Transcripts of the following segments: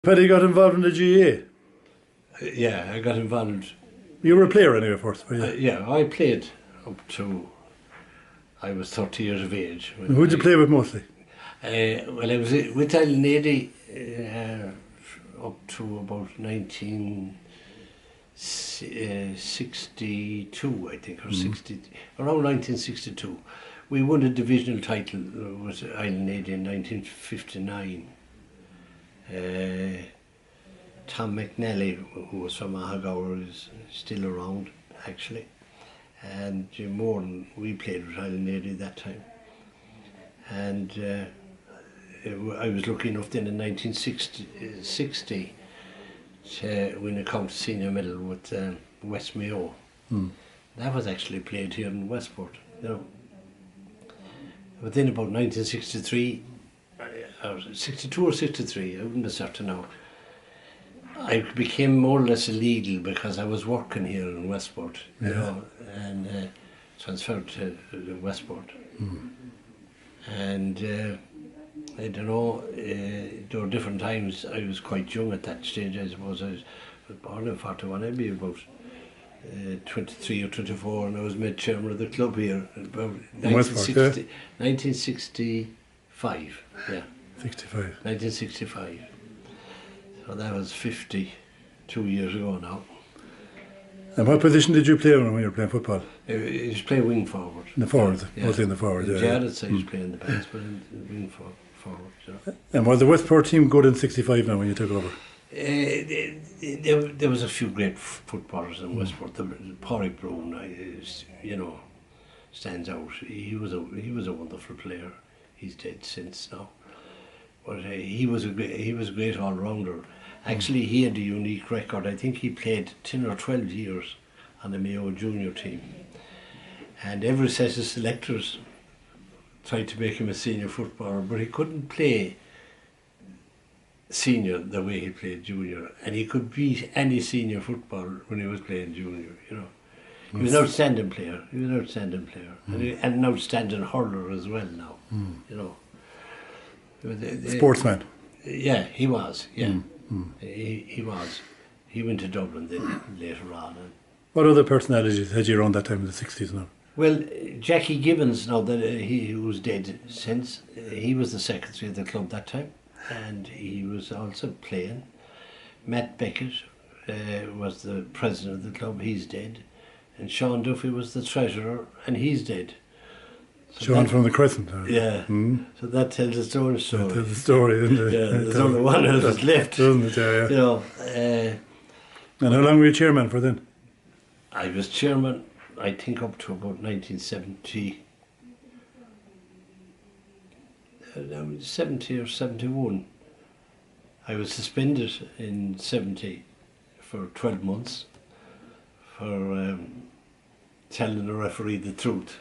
Paddy got involved in the GA. Yeah, I got involved. You were a player anyway first, were you? Yeah, I played up to I was 30 years of age. Who did you play with mostly? Well, I was with Ireland up to about 1962, I think, or 60, around 1962. We won a divisional title with Ireland in 1959. Tom McNally, who was from Ahagaur, is still around actually, and Jim Moran, we played with Ireland that time, and I was lucky enough then in 1960 to win a county senior medal with West Mayo. That was actually played here in Westport, you know. But then about 1963, 62 or 63, I wouldn't be certain now, I became more or less illegal because I was working here in Westport, you know, and transferred to Westport. And I don't know, there were different times. I was quite young at that stage, I suppose. I was born in 41, I'd be about 23 or 24, and I was made chairman of the club here about 1965, yeah. 65. 1965. So that was 52 years ago now. And what position did you play when you were playing football? I was playing wing forward. In the forward, mostly in the forward, yeah. Jared said he was playing in the backs, but in the wing forward. You know. And was the Westport team good in 65 now when you took over? There was a few great footballers in Westport. Paddy Muldoon, you know, stands out. He was a wonderful player. He's dead since now. But he was a great all-rounder. Actually, he had a unique record. I think he played 10 or 12 years on the Mayo junior team. And every set of selectors tried to make him a senior footballer, but he couldn't play senior the way he played junior. And he could beat any senior footballer when he was playing junior, you know. He was an outstanding player. And an outstanding hurler as well now, you know. Sportsman. Yeah, he was. Yeah, he was. He went to Dublin then later on. And what other personalities had you around that time in the 60s now? well, Jackie Gibbons, now that he was dead since, he was the secretary of the club that time, and he was also playing. Matt Beckett was the president of the club. He's dead, and Sean Duffy was the treasurer, and he's dead. So Sean from the Crescent. Yeah. So that tells its own story. That tells the story, isn't it? Yeah, there's only one of us left. Doesn't it, yeah. You know, and how long were you chairman for then? I was chairman, I think, up to about 1970. 70 or 71. I was suspended in 70 for 12 months for telling the referee the truth.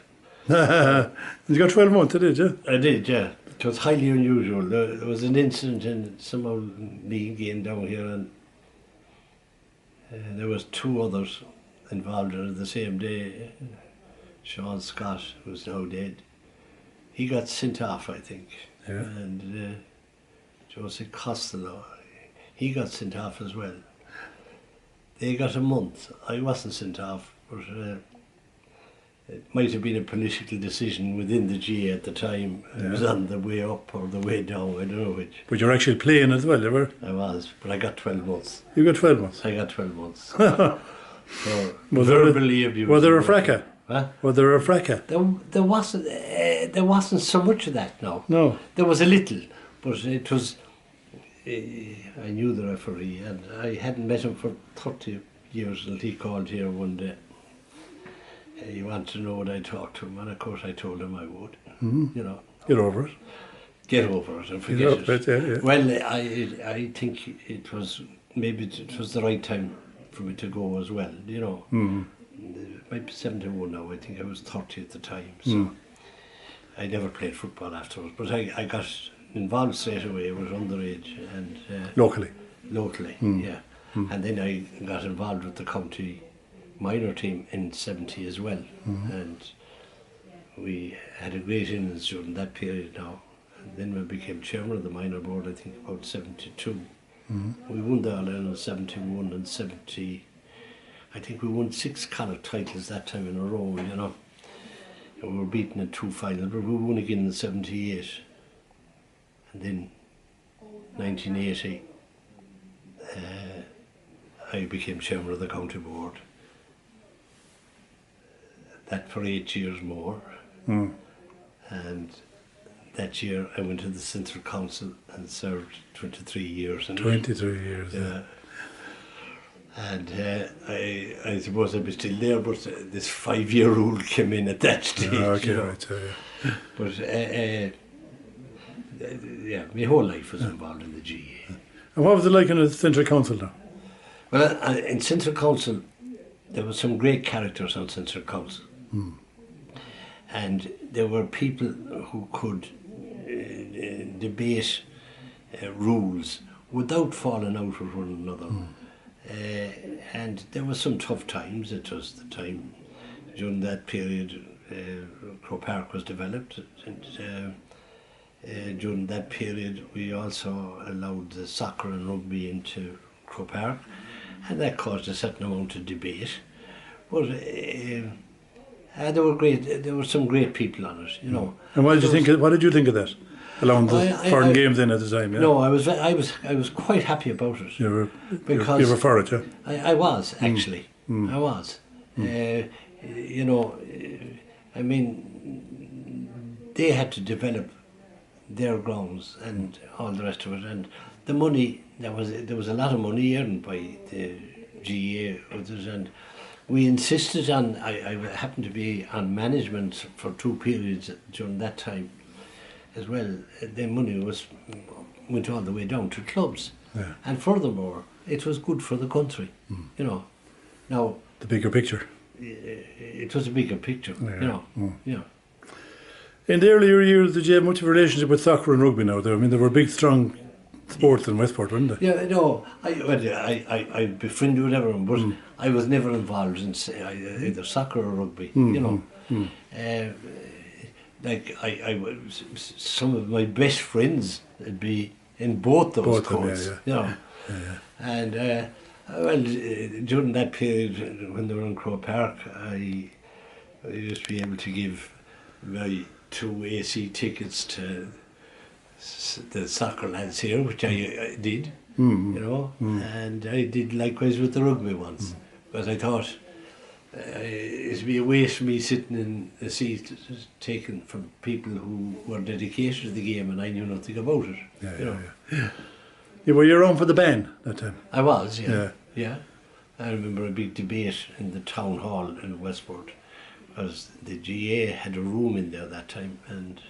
You got 12 months, did you? I did, yeah. It was highly unusual. There was an incident in some old league game down here, and there was two others involved in it the same day. Sean Scott, who's now dead, he got sent off, I think. Yeah. And Jose Costello, he got sent off as well. They got a month. I wasn't sent off, but it might have been a political decision within the GA at the time. Yeah. It was on the way up or the way down, I don't know which. But you're actually playing as well, you were? I was, but I got 12 months. You got 12 months? I got 12 months. So, was there a fracas? Huh? Was there a fracas? There wasn't so much of that, no. No. There was a little, but it was, I knew the referee, and I hadn't met him for 30 years until he called here one day. He wanted to know would I talk to him, and of course I told him I would. You know, get over it. Get over it and forget it. Yeah. Well, I think it was the right time for me to go as well. You know, it might be 71 now. I think I was 30 at the time, so I never played football afterwards. But I got involved straight away. I was underage and locally, yeah. And then I got involved with the county minor team in 70 as well, and we had a great innings during that period now. And then we became chairman of the minor board, I think about 72. We won the All-Ireland in 71 and 70. I think we won 6 Connacht titles that time in a row, you know. And we were beaten in 2 finals, but we won again in 78. And then 1980, I became chairman of the county board. That for 8 years more. And that year I went to the Central Council and served 23 years. 23 years. Yeah. And I suppose I'd be still there, but this 5-year rule came in at that stage. Okay, you know. right. But yeah, my whole life was involved in the GA. And what was it like in the Central Council now? Well, in Central Council, there were some great characters on Central Council. And there were people who could debate rules without falling out with one another. And there were some tough times. It was the time during that period Croke Park was developed. And during that period we also allowed the soccer and rugby into Croke Park. And that caused a certain amount of debate. But there were some great people on it, you know. And what did you think of that? Along the foreign games in at the time, yeah? No, I was quite happy about it. You because were for it, yeah? I was, actually. I was. You know, I mean, they had to develop their grounds and all the rest of it. And the money, there was a lot of money earned by the GA others, and we insisted on, I happened to be on management for 2 periods during that time as well. The money went all the way down to clubs. Yeah. And furthermore, it was good for the country, you know. Now, the bigger picture. It was a bigger picture, you know. Yeah. In the earlier years, did you have much of a relationship with soccer and rugby now? I mean, there were big, strong sports in Westport, weren't they? Yeah, no, I befriended with everyone, but I was never involved in either soccer or rugby, you know. Like, some of my best friends would be in both those courts, you know. And, well, during that period, when they were in Croke Park, I used to be able to give my 2 AC tickets to the soccer lads here, which I did, you know, and I did likewise with the rugby ones, because I thought it'd be a waste for me sitting in a seat taken from people who were dedicated to the game and I knew nothing about it. You know. You were your own for the band that time? I was, yeah. I remember a big debate in the town hall in Westport, because the GA had a room in there that time, and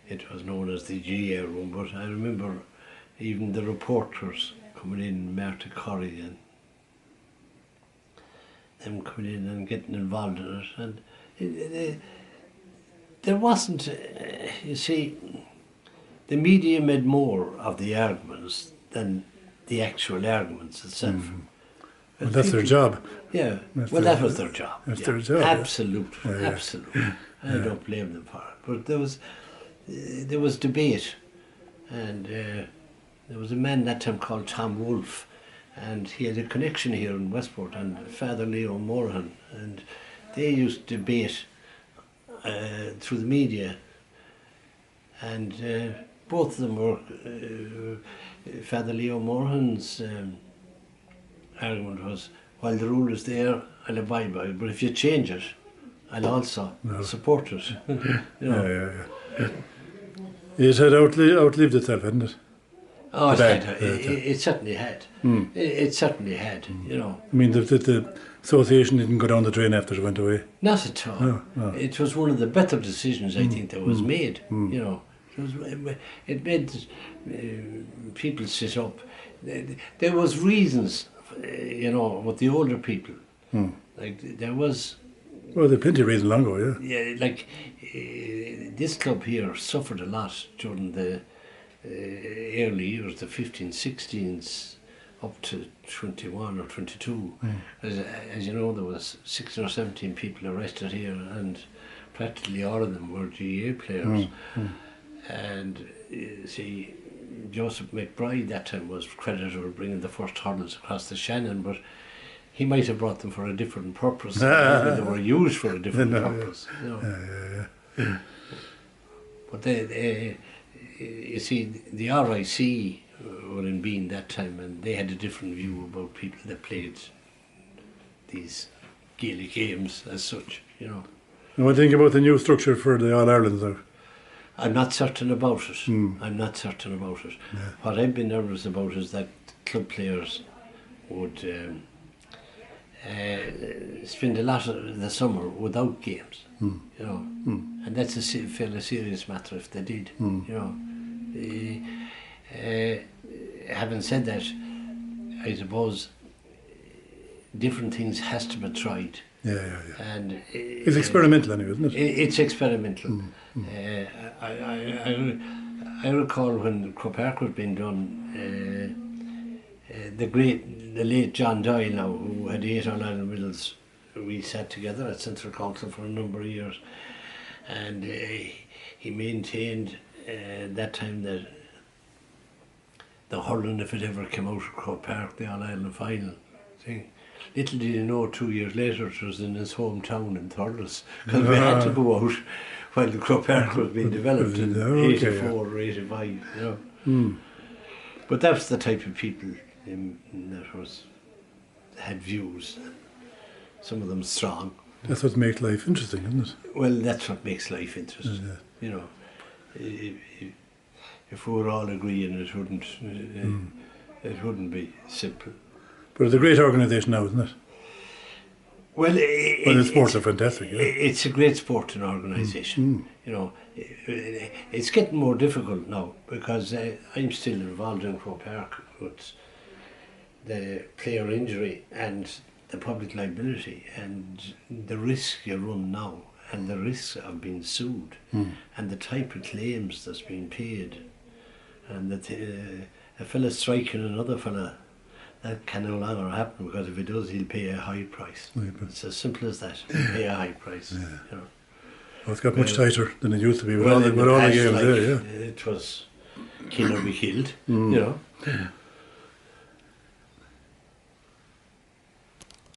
it was known as the GA room, but I remember even the reporters coming in, Martha Corrie, and them coming in and getting involved in it. And there wasn't, you see, the media made more of the arguments than the actual arguments itself. Well, that's their job. Yeah, that was their job. That's their job. Absolutely. I don't blame them for it. But there was debate, and there was a man that time called Tom Wolfe, and he had a connection here in Westport, and Father Leo Moran, and they used to debate through the media, and both of them were Father Leo Moran's argument was, while the rule is there, I'll abide by it, but if you change it, I'll also support it. You know? It had outlived itself, hadn't it? Oh, it certainly had. It certainly had, you know. I mean, the association didn't go down the drain after it went away. Not at all. No. It was one of the better decisions, I think, that was made, you know. It made people sit up. There was reasons, you know, with the older people. Like, there was... Well, there plenty of reasons long ago, Yeah, like, this club here suffered a lot during the early years, the 15s, 16s, up to 21 or 22. As you know, there was 16 or 17 people arrested here, and practically all of them were GA players. And see, Joseph McBride that time was credited with bringing the first hurdles across the Shannon, but he might have brought them for a different purpose. Maybe they were used for a different purpose. You know. But you see, the RIC were in Bean that time, and they had a different view about people that played these Gaelic games as such, you know. And what do you think about the new structure for the All-Ireland now? I'm not certain about it. Mm. I'm not certain about it. Yeah. What I've been nervous about is that club players would spend a lot of the summer without games, you know, and that's a fairly serious matter if they did, you know. Having said that, I suppose different things has to be tried. Yeah. And It's experimental anyway, isn't it? It's experimental. I recall when Croke Park was being done, the late John Doyle now, who had 8 All-Ireland medals, we sat together at Central Council for a number of years, and he maintained that time that the hurling, if it ever came out of Croke Park, the All-Ireland final thing, little did he know 2 years later it was in his hometown in Thurles, because we had to go out while the Croke Park was being developed in 84 or 85, you know. But that was the type of people that had views, some of them strong. That's what makes life interesting, isn't it? Well, that's what makes life interesting. Yeah. You know, if we were all agreeing, it wouldn't be simple. But it's a great organisation now, isn't it? Well, the sports are fantastic. Yeah? It's a great sporting organisation. You know, it's getting more difficult now because I'm still involved in Croke Park with the player injury and the public liability and the risk you run now and the risk of being sued and the type of claims that's being paid and that a fella striking another fella, that can no longer happen because if he does, he'll pay a high price. It's as simple as that. He'll pay a high price. Yeah. You know. Well, it's got much tighter than it used to be with Well, all the games like, there, yeah. it was kill or be killed, you know.